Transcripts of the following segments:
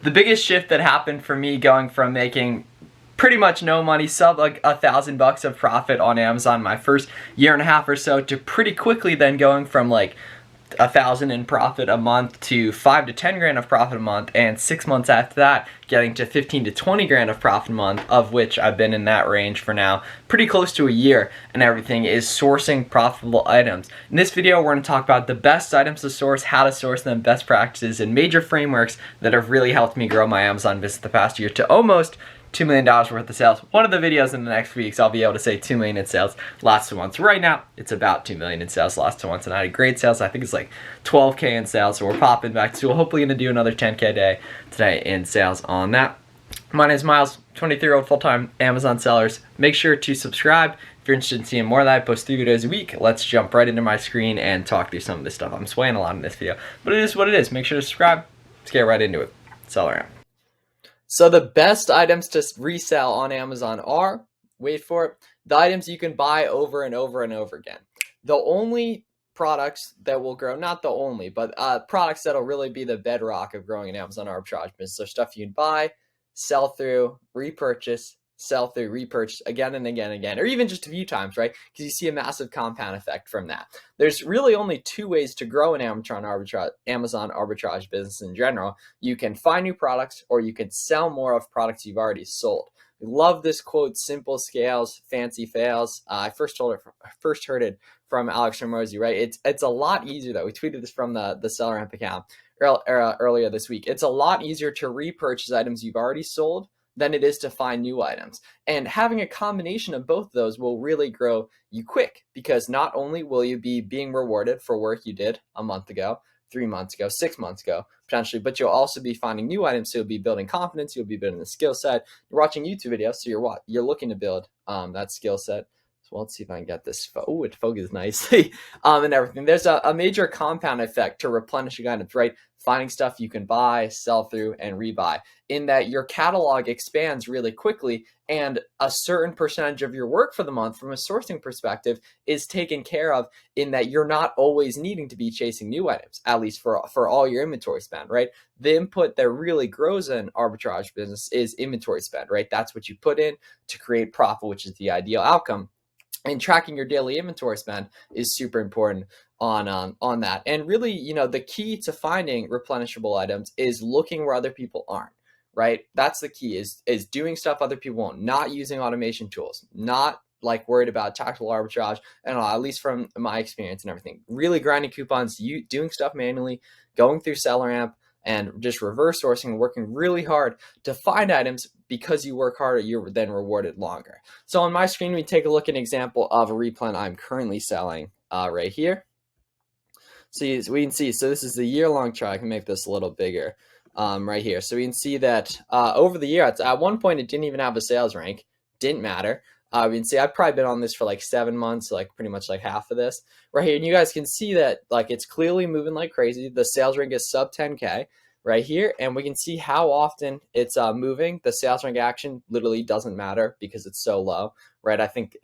the biggest shift that happened for me going from making pretty much no money, sub like $1,000 of profit on Amazon my first year and a half or so, to pretty quickly then going from like 1,000 in profit a month to 5 to 10 grand of profit a month, and 6 months after that getting to 15 to 20 grand of profit a month, of which I've been in that range for now pretty close to a year, and everything is sourcing profitable items. In this video we're going to talk about the best items to source, how to source them, best practices, and major frameworks that have really helped me grow my Amazon business the past year to almost $2 million worth of sales. One of the videos in the next weeks, I'll be able to say 2 million in sales last 2 months. Right now, it's about 2 million in sales last 2 months, and I had great sales. I think it's like 12K in sales, so we're popping back. So we're hopefully going to do another 10K a day today in sales on that. My name is Miles, 23-year-old full-time Amazon sellers. Make sure to subscribe if you're interested in seeing more of that. I post 3 videos a week. Let's jump right into my screen and talk through some of this stuff. I'm swaying a lot in this video, but it is what it is. Make sure to subscribe. Let's get right into it. SellerAmp. So the best items to resell on Amazon are, wait for it, the items you can buy over and over and over again. The only products that will grow, not the only, but products that'll really be the bedrock of growing an Amazon arbitrage business. So stuff you can buy, sell through, repurchase, sell through, repurchase again and again and again, or even just a few times, right? Because you see a massive compound effect from that. There's really only 2 ways to grow an Amazon arbitrage business in general. You can find new products, or you can sell more of products you've already sold. We love this quote, simple scales, fancy fails. I first heard it from Alex Ramosi, right? It's a lot easier though. We tweeted this from the SellerAmp account earlier this week. It's a lot easier to repurchase items you've already sold than it is to find new items. And having a combination of both of those will really grow you quick, because not only will you be being rewarded for work you did a month ago, 3 months ago, 6 months ago, potentially, but you'll also be finding new items. So you'll be building confidence, you'll be building the skill set. You're watching YouTube videos, so you're looking to build that skill set. So let's see if I can get this. Oh, it focuses nicely and everything. There's a major compound effect to replenishing items, right? Finding stuff you can buy, sell through, and rebuy, in that your catalog expands really quickly, and a certain percentage of your work for the month from a sourcing perspective is taken care of, in that you're not always needing to be chasing new items, at least for all your inventory spend, right? The input that really grows an arbitrage business is inventory spend, right? That's what you put in to create profit, which is the ideal outcome. And tracking your daily inventory spend is super important on that. And really, the key to finding replenishable items is looking where other people aren't, right? That's the key, is doing stuff other people won't, not using automation tools, not like worried about tactical arbitrage, and at least from my experience and everything. Really grinding coupons, doing stuff manually, going through SellerAmp, and just reverse sourcing, working really hard to find items. Because you work harder, you're then rewarded longer. So on my screen, we take a look at an example of a Replan I'm currently selling right here. So we can see, so this is the year-long chart. I can make this a little bigger right here. So we can see that over the year, at one point, it didn't even have a sales rank. Didn't matter. We can see I've probably been on this for like 7 months, like pretty much like half of this right here. And you guys can see that like it's clearly moving like crazy. The sales rank is sub 10K right here, and we can see how often it's moving. The sales rank action literally doesn't matter because it's so low, right? I think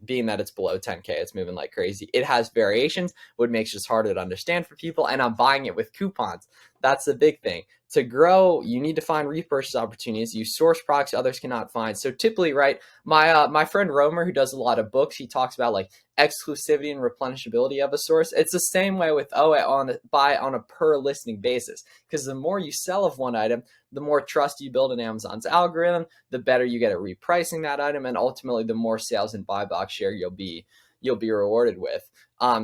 being that it's below 10K, it's moving like crazy. It has variations, what makes it harder to understand for people, and I'm buying it with coupons. That's the big thing. To grow, you need to find repurchase opportunities. You source products others cannot find. So typically, right, my friend Romer, who does a lot of books, he talks about like exclusivity and replenishability of a source. It's the same way with buy on a per listing basis, because the more you sell of one item, the more trust you build in Amazon's algorithm, the better you get at repricing that item, and ultimately the more sales and buy box share you'll be rewarded with.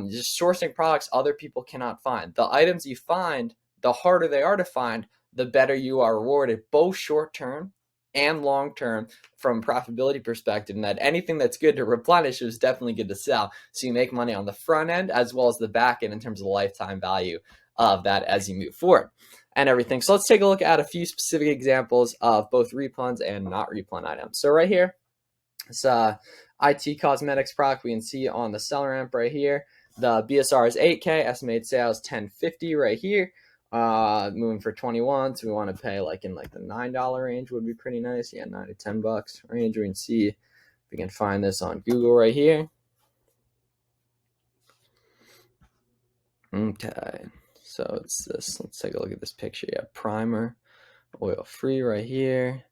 Just sourcing products other people cannot find. The items you find, the harder they are to find, the better you are rewarded, both short-term and long-term from a profitability perspective, and that anything that's good to replenish is definitely good to sell. So you make money on the front end as well as the back end in terms of the lifetime value of that as you move forward and everything. So let's take a look at a few specific examples of both replens and not replen items. So right here, it's IT cosmetics product. We can see on the SellerAmp right here, the BSR is 8K, estimated sales 1050 right here. Moving for 21, so we want to pay like in like the $9 range would be pretty nice. Yeah, $9 to $10 range. We can see if we can find this on Google right here. Okay, so it's this. Let's take a look at this picture. Yeah, primer. Oil free right here.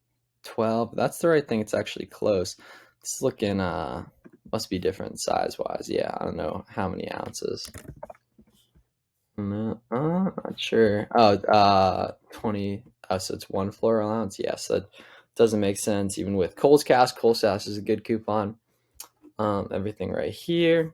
12. That's the right thing. It's actually close. It's looking must be different size wise. Yeah, I don't know how many ounces. No, not sure. Oh, 20. Oh, so it's one floral ounce. Yes, that doesn't make sense. Even with Cole's Cast is a good coupon. Everything right here.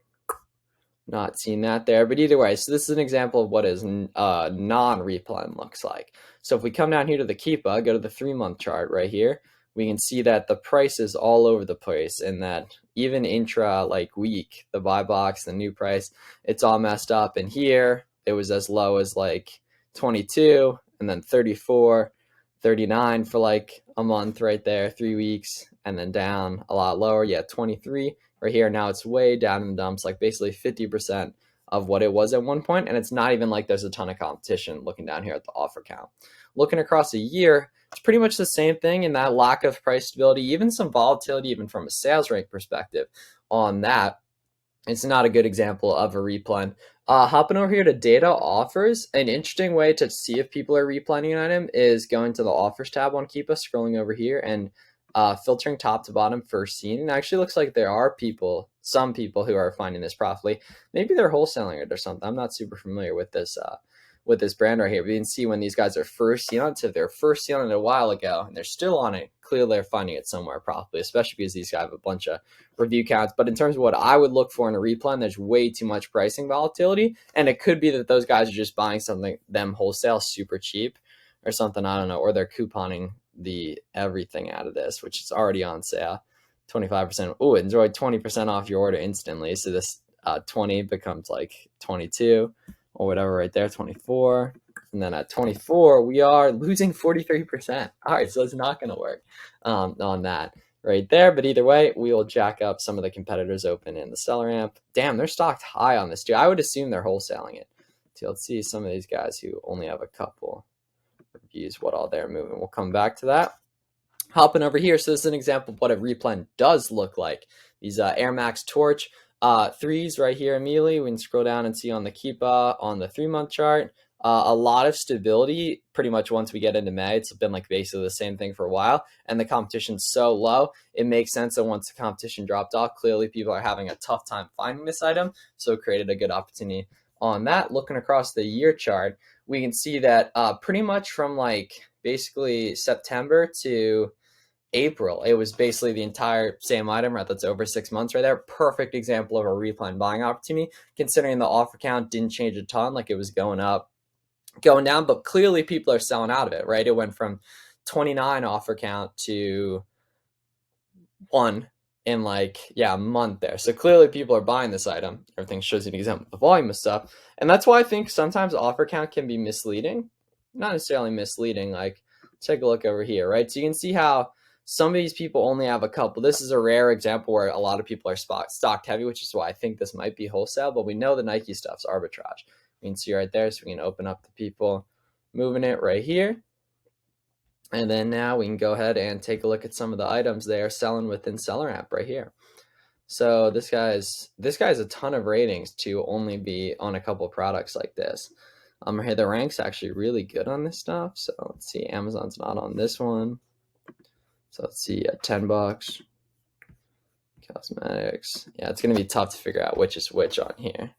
Not seeing that there, but either way, so this is an example of what is non-Replan looks like. So if we come down here to the Keepa, go to the 3-month chart right here, we can see that the price is all over the place, and that even intra like week, the buy box, the new price, it's all messed up. And here it was as low as like 22, and then 34, 39 for like a month right there, 3 weeks, and then down a lot lower. Yeah, 23 right here. Now it's way down in the dumps, like basically 50% of what it was at one point. And it's not even like there's a ton of competition looking down here at the offer count. Looking across a year, it's pretty much the same thing in that lack of price stability, even some volatility, even from a sales rank perspective on that. It's not a good example of a replan. Hopping over here to data offers, an interesting way to see if people are replanning an item is going to the offers tab on Keepa, scrolling over here and filtering top to bottom for seen. And it actually looks like there are some people who are finding this profitably. Maybe they're wholesaling it or something. I'm not super familiar with this brand right here. We can see when these guys are first seen on it. So if they're first seen on it a while ago and they're still on it, clearly they're finding it somewhere profitably, especially because these guys have a bunch of review counts. But in terms of what I would look for in a replan, there's way too much pricing volatility. And it could be that those guys are just buying them wholesale super cheap or something, I don't know, or they're couponing the everything out of this, which is already on sale. 25%. Oh, enjoy 20% off your order instantly. So this 20 becomes like 22 or whatever right there, 24. And then at 24, we are losing 43%. All right, so it's not going to work on that right there. But either way, we will jack up some of the competitors open in the SellerAmp. Damn, they're stocked high on this too. I would assume they're wholesaling it. So let's see some of these guys who only have a couple reviews, what all they're moving. We'll come back to that. Hopping over here, so this is an example of what a replan does look like. These Air Max Torch threes right here immediately. We can scroll down and see on the Keepa on the 3-month chart. A lot of stability pretty much once we get into May. It's been like basically the same thing for a while, and the competition's so low, it makes sense that once the competition dropped off, clearly people are having a tough time finding this item, so it created a good opportunity on that. Looking across the year chart, we can see that pretty much from like basically September to April, it was basically the entire same item, right? That's over 6 months right there. Perfect example of a replan buying opportunity, considering the offer count didn't change a ton, like it was going up, going down, but clearly people are selling out of it, right? It went from 29 offer count to 1 in like, yeah, a month there. So clearly people are buying this item. Everything shows you an example of the volume of stuff. And that's why I think sometimes offer count can be misleading. Not necessarily misleading, like take a look over here, right? So you can see how some of these people only have a couple. This is a rare example where a lot of people are stocked heavy, which is why I think this might be wholesale, but we know the Nike stuff's arbitrage. We can see right there, so we can open up the people moving it right here. And then now we can go ahead and take a look at some of the items they are selling within SellerAmp right here. So this guy's a ton of ratings to only be on a couple of products like this. Here the rank's actually really good on this stuff. So let's see, Amazon's not on this one. So let's see, $10. Cosmetics. Yeah, it's gonna be tough to figure out which is which on here.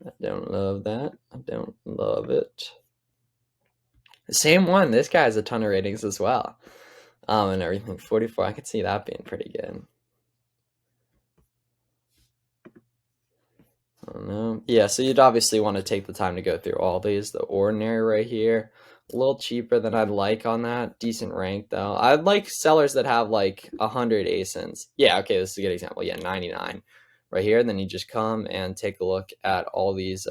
I don't love that. I don't love it. The same one. This guy has a ton of ratings as well. And everything. 44. I could see that being pretty good. I don't know. Yeah, so you'd obviously want to take the time to go through all these. The ordinary right here, a little cheaper than I'd like on that. Decent rank though. I'd like sellers that have like 100 ASINs. Yeah, okay, this is a good example. Yeah, 99 right here. And then you just come and take a look at all these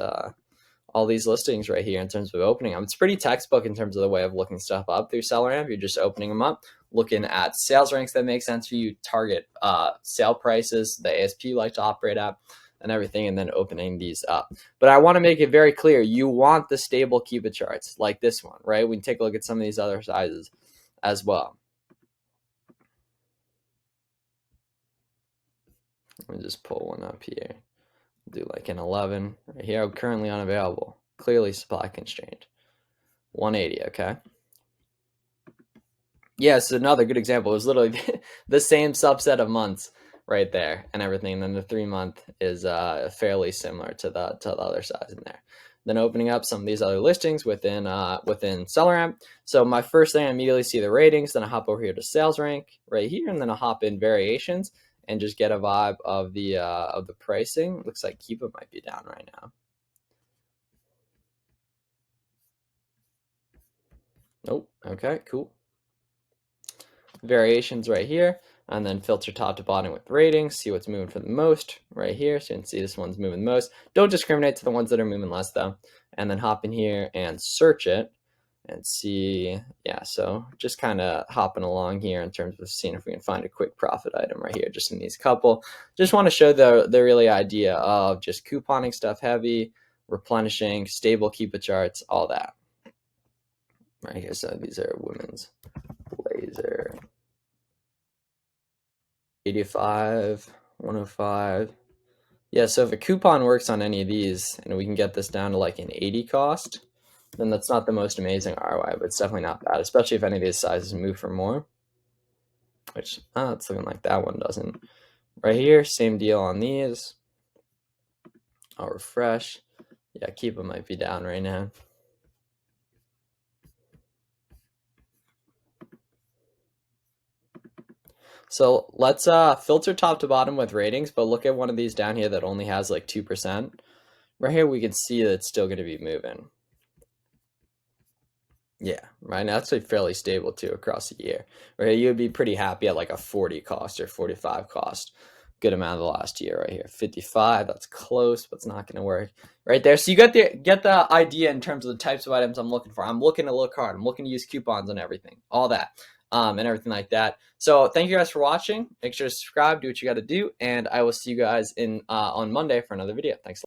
listings right here in terms of opening them. It's pretty textbook in terms of the way of looking stuff up through SellerAmp. You're just opening them up, looking at sales ranks that make sense for you, target sale prices, the ASP you like to operate at, and everything, and then opening these up. But I want to make it very clear, you want the stable Keepa charts like this one, right? We can take a look at some of these other sizes as well. Let me just pull one up here. Do like an 11 right here, currently unavailable, clearly supply constrained. 180, okay. Yes, another good example is literally the same subset of months right there and everything. And then the 3-month is fairly similar to the other size in there. Then opening up some of these other listings within SellerAmp. So my first thing, I immediately see the ratings. Then I hop over here to sales rank right here, and then I hop in variations and just get a vibe of the pricing. Looks like Keepa might be down right now. Nope. Okay, cool. Variations right here, and then filter top to bottom with ratings, see what's moving for the most right here. So you can see this one's moving the most. Don't discriminate to the ones that are moving less though. And then hop in here and search it and see. Yeah, so just kind of hopping along here in terms of seeing if we can find a quick profit item right here, just in these couple. Just want to show the really idea of just couponing stuff heavy, replenishing, stable Keepa charts, all that. Right here, so these are women's blazer. 85, 105. Yeah, so if a coupon works on any of these and we can get this down to like an 80 cost, then that's not the most amazing ROI, but it's definitely not bad, especially if any of these sizes move for more, which it's looking like that one doesn't. Right here, same deal on these. I'll refresh. Yeah, Keepa might be down right now. So let's filter top to bottom with ratings, but look at one of these down here that only has like 2%. Right here, we can see that it's still going to be moving. Yeah, right now it's like fairly stable too across the year. Right, you'd be pretty happy at like a 40 cost or 45 cost. Good amount of the last year right here. 55, that's close, but it's not going to work right there. So you get the idea in terms of the types of items I'm looking for. I'm looking to look hard. I'm looking to use coupons and everything, all that, and everything like that. So thank you guys for watching. Make sure to subscribe, do what you got to do, and I will see you guys in on Monday for another video. Thanks.